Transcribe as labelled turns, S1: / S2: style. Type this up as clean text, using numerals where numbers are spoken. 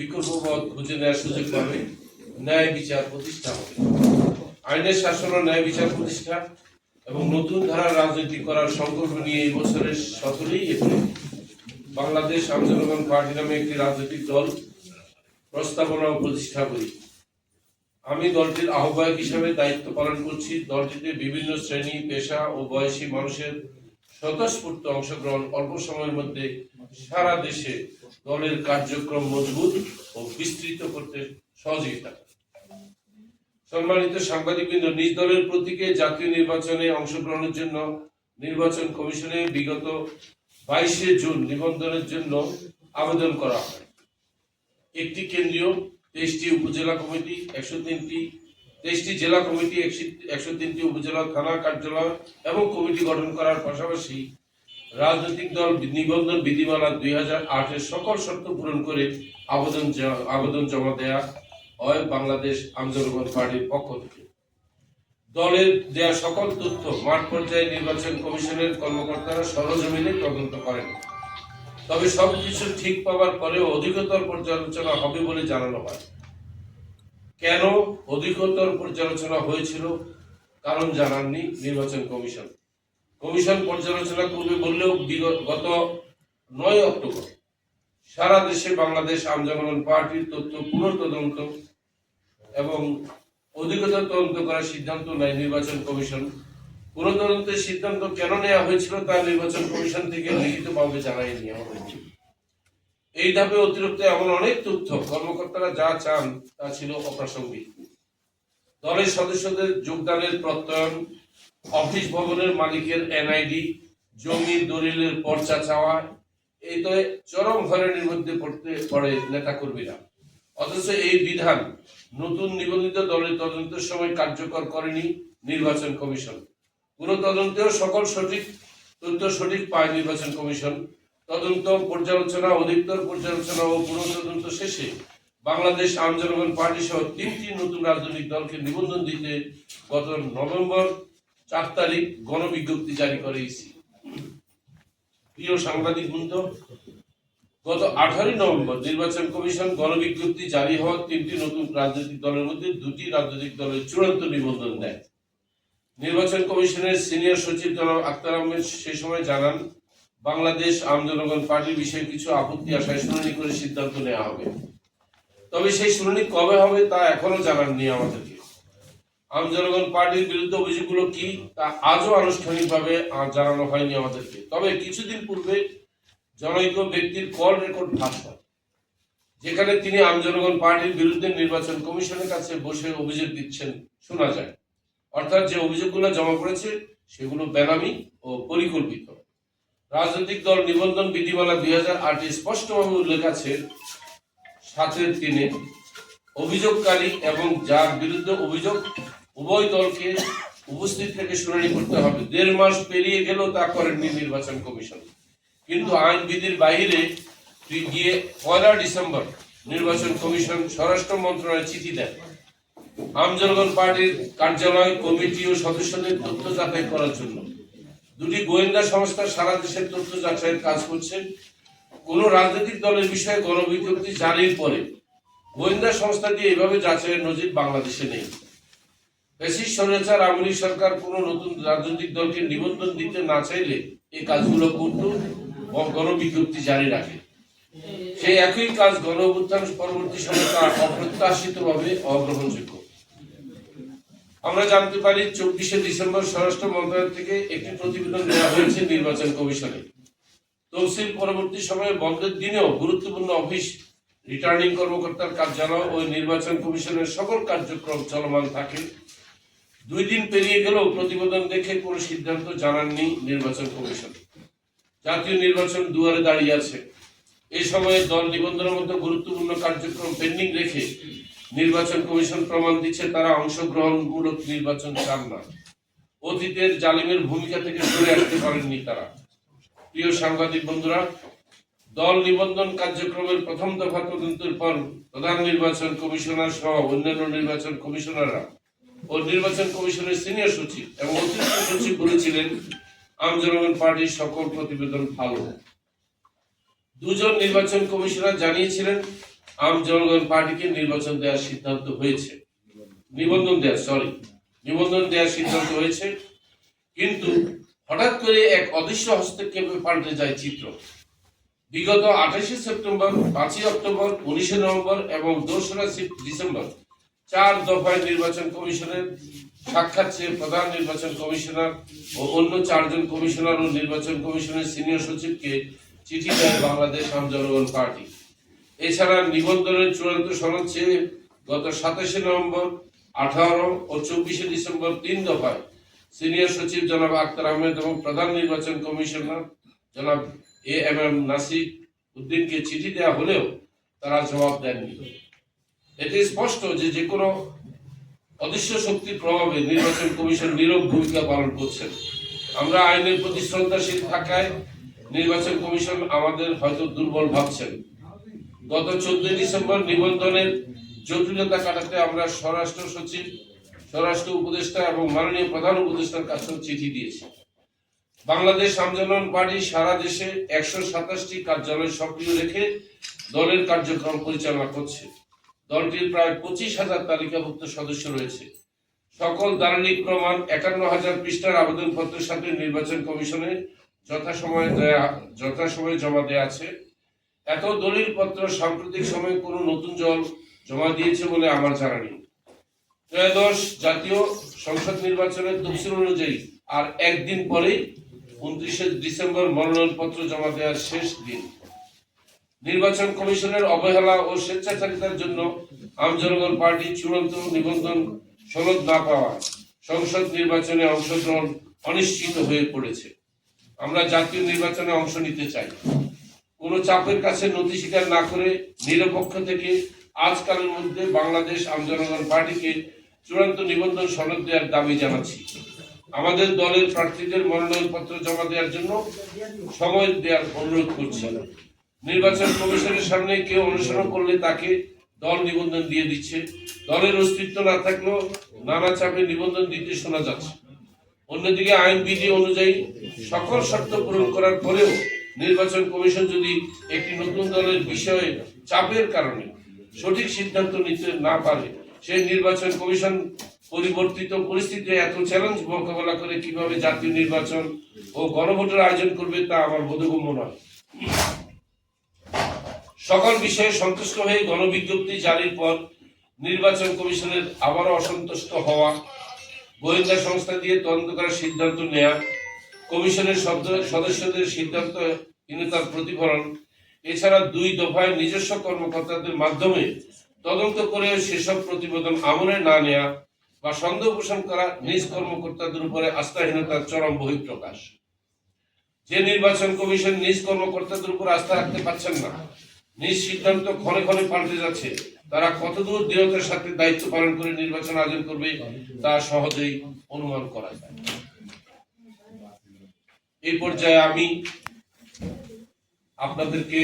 S1: বিকল্প পথ খুঁজে নেওয়ার সুযোগ পাবে, ন্যায় বিচার প্রতিষ্ঠা হবে। আইনের শাসন ও ন্যায় বিচার প্রতিষ্ঠা এবং নতুন ধারার রাজনীতি করার সংকল্প নিয়ে এই বছরের 17 এপ্রিল বাংলাদেশ আম জনগণ পার্টি নামে একটি রাজনৈতিক দল প্রস্তাবনা ও প্রতিষ্ঠা করি। আমি দলটির আহ্বায়ক হিসেবে দায়িত্ব পালন করছি। দলটিতে বিভিন্ন শ্রেণী, পেশা ও বয়সী মানুষের স্বতঃস্ফূর্ত অংশগ্রহণ অল্প সময়ের মধ্যে সারা দেশে দলের কার্যক্রম মজবুত ও বিস্তৃত করতে সহযোগিতা। সম্মানিত সাংবাদিকবৃন্দ, নিজ দলের প্রতীকে জাতীয় নির্বাচনে অংশগ্রহণের জন্য নির্বাচন কমিশনে বিগত 22শে জুন নিবন্ধনের জন্য আবেদন করা হয়। একটি কেন্দ্রীয়, 23টি উপজেলা কমিটি, 23টি জেলা কমিটি, 103টি উপজেলা থানা কার্যালয় এবং কমিটি গঠন করার পাশাপাশি রাজনৈতিক দল নিবন্ধন বিধিমালা 2008-এর সকল শর্ত পূরণ করে আবেদন জমা দেয়া হয় বাংলাদেশ আম জনগণ পার্টির পক্ষ থেকে। দলের দেয়া সকল তথ্য মাঠ পর্যায়ে নির্বাচন কমিশনের কর্মকর্তারা সরজমিনে তদন্ত করেন। তবে সবকিছু ঠিক পাওয়ার পরেও অধিকতর পর্যালোচনা হবে বলে জানানো হয়। কেন অধিকতর পর্যালোচনা হয়েছিল কারণ জানাননি নির্বাচন কমিশন। কমিশন পর্যালোচনা করবে বললেও গত 9 অক্টোবর সারা দেশে বাংলাদেশ আম জনগণ পার্টির তথ্য পুনঃতদন্ত এবং অধিকতর তদন্ত করার সিদ্ধান্ত নেয় নির্বাচন কমিশন। পুনঃতদন্তের সিদ্ধান্ত কেন নেওয়া হয়েছিল তা নির্বাচন কমিশন থেকে লিখিতভাবে জানায়নি আমাদেরকে। এই ধাপে অতিরিক্ত এমন অনেক তথ্য কর্মকর্তারা যা চান তা ছিল অপ্রাসঙ্গিক। দলের সদস্যদের যোগদানের প্রত্যয়ন, অফিস ভবনের মালিকের এনআইডি, জমি দলিলের পর্চা চাওয়া, এই তো চরম হয়রানির মধ্যে পড়ে নেতাকর্মীরা। অথচ এই বিধান নতুন নিবন্ধিত দলের তদন্তের সময় কার্যকর করেনি নির্বাচন কমিশন। পুরো তদন্তেও সকল তথ্য সঠিক পায় নির্বাচন কমিশন। তদন্ত, পর্যালোচনা, অধিকতর পর্যালোচনা ও পুরো তদন্ত শেষে বাংলাদেশ আম জনগণ পার্টি সহ 3টি নতুন রাজনৈতিক দলকে নিবন্ধন দিতে গত নভেম্বর 4 তারিখ গণবিজ্ঞপ্তি জারি করে ইসি। প্রিয় সাংবাদিক বৃন্দ, গত 18 নভেম্বর নির্বাচন কমিশন গণবিজ্ঞপ্তি জারি হওয়া 3টি নতুন রাজনৈতিক দলের মধ্যে 2টি রাজনৈতিক দলের চূড়ান্ত নিবন্ধন দেয়। নির্বাচন কমিশনের সিনিয়র সচিব জনাব আক্তার আহমেদ সে সময় জানান, বাংলাদেশ আম জনগণ পার্টির বিষয়ে কিছু আপত্তি আসায় শুনানি করে সিদ্ধান্ত নেওয়া হবে। তবে সেই শুনানি কবে হবে তা এখনো জানাননি আমাদেরকে। আম জনগণ পার্টির বিরুদ্ধে অভিযোগগুলো কি তা আজও আনুষ্ঠানিকভাবে জানানো হয়নি আমাদেরকে। তবে কিছুদিন পূর্বে জনৈক ব্যক্তির কল রেকর্ড ফাঁস হয়, যেখানে তিনি আম জনগণ পার্টির বিরুদ্ধে নির্বাচন কমিশনের কাছে বসে অভিযোগ দিচ্ছেন শোনা যায়। অর্থাৎ যে অভিযোগগুলো জমা করেছে সেগুলো বেনামি ও পরিকল্পিত। রাজনৈতিক দল নিবন্ধন বিধিমালা 2008-এ স্পষ্টভাবে উল্লেখ আছে 7-3 অভিযোগকারী এবং যার বিরুদ্ধে অভিযোগ উভয় দলকে উপস্থিত থেকে শুনানি করতে হবে। 1.5 মাস পেরিয়ে গেলেও তা করেননি নির্বাচন কমিশন। কিন্তু আইন বিধির বাইরে গিয়ে 1 ডিসেম্বর নির্বাচন কমিশন স্বরাষ্ট্র মন্ত্রণালয়ে চিঠি দেন আম জনগণ পার্টির কার্যালয়, কমিটি ও সদস্যদের তথ্য যাচাই করার জন্য। 2টি গোয়েন্দা সংস্থা সারা দেশের তথ্য যাচাইয়ের কাজ করছে। কোন রাজনৈতিক দলের বিষয়ে গণবিজ্ঞপ্তি জারির পরে গোয়েন্দা সংস্থাটি এভাবে যাচাইয়ের নজির বাংলাদেশে নেই। ফ্যাসিস্ট স্বৈরাচার আওয়ামী লীগ সরকার কোন নতুন রাজনৈতিক দলকে নিবন্ধন দিতে না চাইলে এই কাজগুলো করত, গণবিজ্ঞপ্তি জারি রাখে। সেই একই কাজ গণ অভ্যুত্থান পরবর্তী সময়ে তা অপ্রত্যাশিতভাবে অগ্রহণযোগ্য। আমরা জানতে পারি 24শে ডিসেম্বর স্বরাষ্ট্র মন্ত্রণালয় থেকে একটি প্রতিবেদন দেওয়া হয়েছে নির্বাচন কমিশনে। তফসিল পরবর্তী সময়ে বন্ধের দিনেও গুরুত্বপূর্ণ অফিস, রিটার্নিং কর্মকর্তার কার্যালয় ও নির্বাচন কমিশনের সকল কার্যক্রম চলমান থাকে। 2 দিন পেরিয়ে গেলেও প্রতিবেদন দেখে কোনো সিদ্ধান্ত জানাননি নির্বাচন কমিশন। জাতীয় নির্বাচন দুয়ারে দাঁড়িয়ে আছে। এই সময়ে দল নিবন্ধনের মতো গুরুত্বপূর্ণ কার্যক্রম পেন্ডিং রেখে নির্বাচন কমিশন প্রমাণ দিচ্ছে তারা অংশগ্রহণমূলক নির্বাচন চান না। অতীতের জালিমের ভূমিকা থেকে সরে আসতে পারেননি তারা। প্রিয় সাংবাদিক বন্ধুরা, দল নিবন্ধন কার্যক্রমের প্রথম দফা তদন্তের পর প্রধান নির্বাচন কমিশনার সহ অন্যান্য নির্বাচন কমিশনাররা ও নির্বাচন কমিশনের সিনিয়র সচিব এবং অতিরিক্ত সচিব বলেছিলেন আম জনগণ পার্টির সকল প্রতিবেদন ভালো। 2 জন নির্বাচন কমিশনার জানিয়েছিলেন আম জনগণ পার্টিকে নির্বাচন দেওয়ার সিদ্ধান্ত হয়েছে, নিবন্ধন দেওয়ার সিদ্ধান্ত হয়েছে। কিন্তু হঠাৎ করে এক অদৃশ্য হস্তক্ষেপে পাল্টে যায় চিত্র। বিগত 28শে সেপ্টেম্বর, 5ই অক্টোবর, 19শে নভেম্বর এবং 2রা ডিসেম্বর 4 দফায় নির্বাচন কমিশনের সাক্ষাৎ চেয়ে প্রধান নির্বাচন কমিশনার ও অন্য 4 জন কমিশনার ও নির্বাচন কমিশনের সিনিয়র সচিবকে চিঠি দেয় বাংলাদেশ আম জনগণ পার্টি। এছাড়া নিবন্ধনের চূড়ান্ত সনদ চেয়ে গত 27শে নভেম্বর, 18 ও 24শে ডিসেম্বর 3 দফায় সিনিয়র সচিব জনাব আক্তার আহমেদ এবং প্রধান নির্বাচন কমিশনার জনাব AM নাসির উদ্দিনকে চিঠি দেওয়া হলেও তারা জবাব দেননি। এতে স্পষ্ট যে কোনো অদৃশ্য শক্তির প্রভাবে নির্বাচন কমিশন নীরব ভূমিকা পালন করছেন। আমরা আইনের প্রতি শ্রদ্ধাশীল থাকায় নির্বাচন কমিশন আমাদের হয়তো দুর্বল ভাবছেন। গত 14 ডিসেম্বর নিবন্ধনের জটিলতা কাটাতে আমরা স্বরাষ্ট্র সচিব, স্বরাষ্ট্র উপদেষ্টা এবং মাননীয় প্রধান উপদেষ্টার কাছে চিঠি দিয়েছি। বাংলাদেশ আম জনগণ পার্টি সারা দেশে 127টি কার্যালয় সক্রিয় রেখে দলের কার্যক্রম পরিচালনা করছে। দলটির প্রায় 25,000 তালিকাভুক্ত সদস্য রয়েছে। সকল দালিলিক প্রমাণ 51,000 পৃষ্ঠার আবেদনপত্রের সাথে নির্বাচন কমিশনে যথাসময়ে জমা দেওয়া আছে। এত দলিল পত্র সাম্প্রতিক সময়ে কোনো নতুন দল জমা দিয়েছে বলে আমার জানা নেই। ত্রয়োদশ জাতীয় সংসদ নির্বাচনের তফসিল অনুযায়ী আর একদিন পরেই 29শে ডিসেম্বর মনোনয়নপত্র জমা দেওয়ার শেষ দিন। নির্বাচন কমিশনের অবহেলা ও স্বেচ্ছাচারিতার জন্য আম জনগণ পার্টি চূড়ান্ত নিবন্ধন সনদ না পাওয়া সংসদ নির্বাচনে অংশগ্রহণ অনিশ্চিত হয়ে পড়েছে। আমরা জাতীয় নির্বাচনে অংশ নিতে চাই। কোনো চাপের কাছে নথি স্বীকার না করে নিরপেক্ষ থেকে আজকালের মধ্যে বাংলাদেশ আম জনগণ পার্টিকে চূড়ান্ত নিবন্ধন সনদ দেওয়ার দাবি জানাচ্ছি। আমাদের দলের প্রার্থীদের মনোনয়নপত্র জমা দেওয়ার জন্য সময় দেওয়ার অনুরোধ করছি। নির্বাচন কমিশনের সামনে কেউ অনুসরণ করলে তাকে দল নিবন্ধন দিয়ে দিচ্ছে। দলের অস্তিত্ব না থাকলেও নানা চাপে নিবন্ধন দিতে শোনা যাচ্ছে। অন্যদিকে আইন বিধি অনুযায়ী সকল শর্ত পূরণ করার পরেও নির্বাচন কমিশন যদি একটি নতুন দলের বিষয়ে চাপের কারণে সঠিক সিদ্ধান্ত নিতে না পারে, সেই নির্বাচন কমিশন পরিবর্তিত পরিস্থিতিতে এত চ্যালেঞ্জ মোকাবেলা করে কিভাবে জাতীয় নির্বাচন ও গণভোটের আয়োজন করবে তা আমার বোধগম্য নয়। সকল বিষয়ে সন্তুষ্ট হয়ে গণবিজ্ঞপ্তি জারির পর নির্বাচন কমিশনের আবারও অসন্তুষ্ট হওয়া, গোয়েন্দা সংস্থা দিয়ে তদন্ত করার সিদ্ধান্ত নেয়া, কমিশনের সদস্যদের সিদ্ধান্তহীনতার প্রতিফলন, এছাড়া 2 দফায় নিজস্ব কর্মকর্তাদের মাধ্যমে তদন্ত করে সেসব প্রতিবেদন আমলে না নেয়া বা সন্দেহ পোষণ করা নিজ কর্মকর্তাদের উপরে আস্থাহীনতার চরম বহিঃপ্রকাশ। যে নির্বাচন কমিশন নিজ কর্মকর্তাদের উপর আস্থা রাখতে পারছেন না, নিজ সিদ্ধান্ত ক্ষণে ক্ষণে পাল্টে যাচ্ছে, তারা কতদূর দৃঢ়তার সাথে দায়িত্ব পালন করে নির্বাচন আয়োজন করবে তা সহজেই অনুমান করা যায়। এই পর্যায়ে আমি আপনাদেরকে